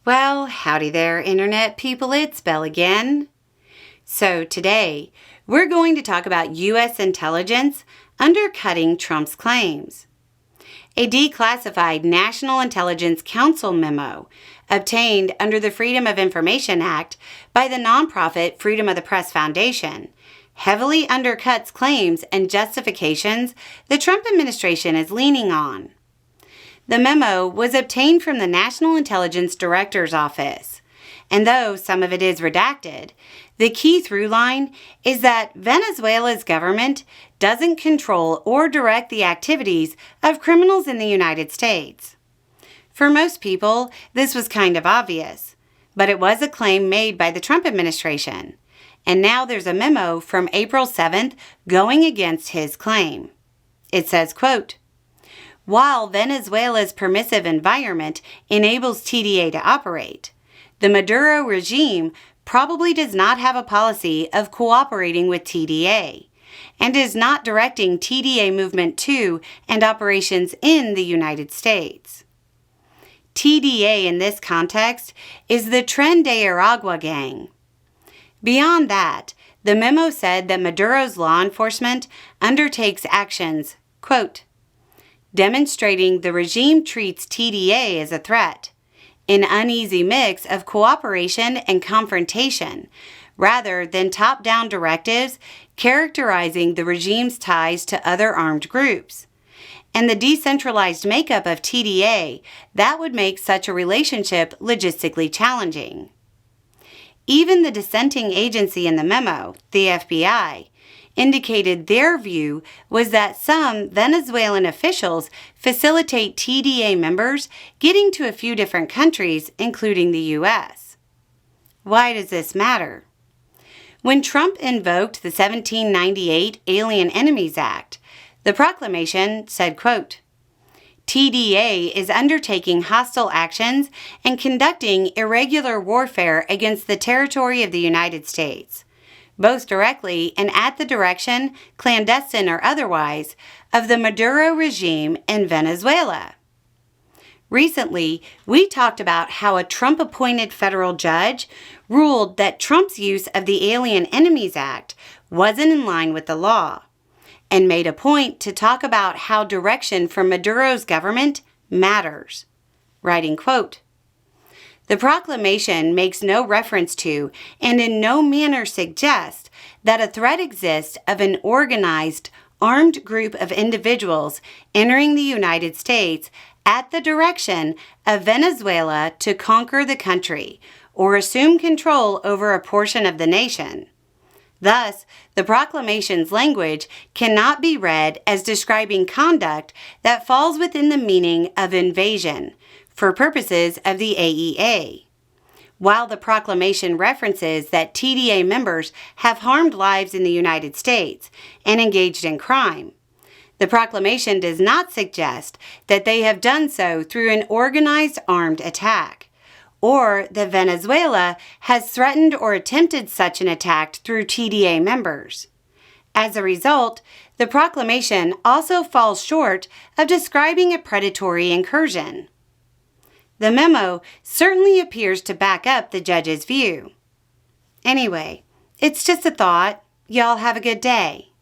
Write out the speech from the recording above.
Well, howdy there, Internet people, it's Belle again. So today, we're going to talk about U.S. intelligence undercutting Trump's claims. A declassified National Intelligence Council memo obtained under the Freedom of Information Act by the nonprofit Freedom of the Press Foundation heavily undercuts claims and justifications the Trump administration is leaning on. The memo was obtained from the National Intelligence Director's Office, and though some of it is redacted, the key through line is that Venezuela's government doesn't control or direct the activities of criminals in the United States. For most people, this was kind of obvious, but it was a claim made by the Trump administration, and now there's a memo from April 7th going against his claim. It says, quote, "While Venezuela's permissive environment enables TDA to operate, the Maduro regime probably does not have a policy of cooperating with TDA and is not directing TDA movement to and operations in the United States." TDA in this context is the Tren de Aragua gang. Beyond that, the memo said that Maduro's law enforcement undertakes actions, quote, "demonstrating the regime treats TDA as a threat, an uneasy mix of cooperation and confrontation, rather than top-down directives characterizing the regime's ties to other armed groups, and the decentralized makeup of TDA that would make such a relationship logistically challenging." Even the dissenting agency in the memo, the FBI, indicated their view was that some Venezuelan officials facilitate TDA members getting to a few different countries, including the U.S. Why does this matter? When Trump invoked the 1798 Alien Enemies Act, the proclamation said, quote, "TDA is undertaking hostile actions and conducting irregular warfare against the territory of the United States, both directly and at the direction, clandestine or otherwise, of the Maduro regime in Venezuela." Recently, we talked about how a Trump-appointed federal judge ruled that Trump's use of the Alien Enemies Act wasn't in line with the law, and made a point to talk about how direction from Maduro's government matters, writing, quote, "The proclamation makes no reference to and in no manner suggests that a threat exists of an organized, armed group of individuals entering the United States at the direction of Venezuela to conquer the country or assume control over a portion of the nation. Thus, the proclamation's language cannot be read as describing conduct that falls within the meaning of invasion for purposes of the AEA. While the proclamation references that TDA members have harmed lives in the United States and engaged in crime, the proclamation does not suggest that they have done so through an organized armed attack, or that Venezuela has threatened or attempted such an attack through TDA members. As a result, the proclamation also falls short of describing a predatory incursion. The memo certainly appears to back up the judge's view. Anyway, it's just a thought. Y'all have a good day.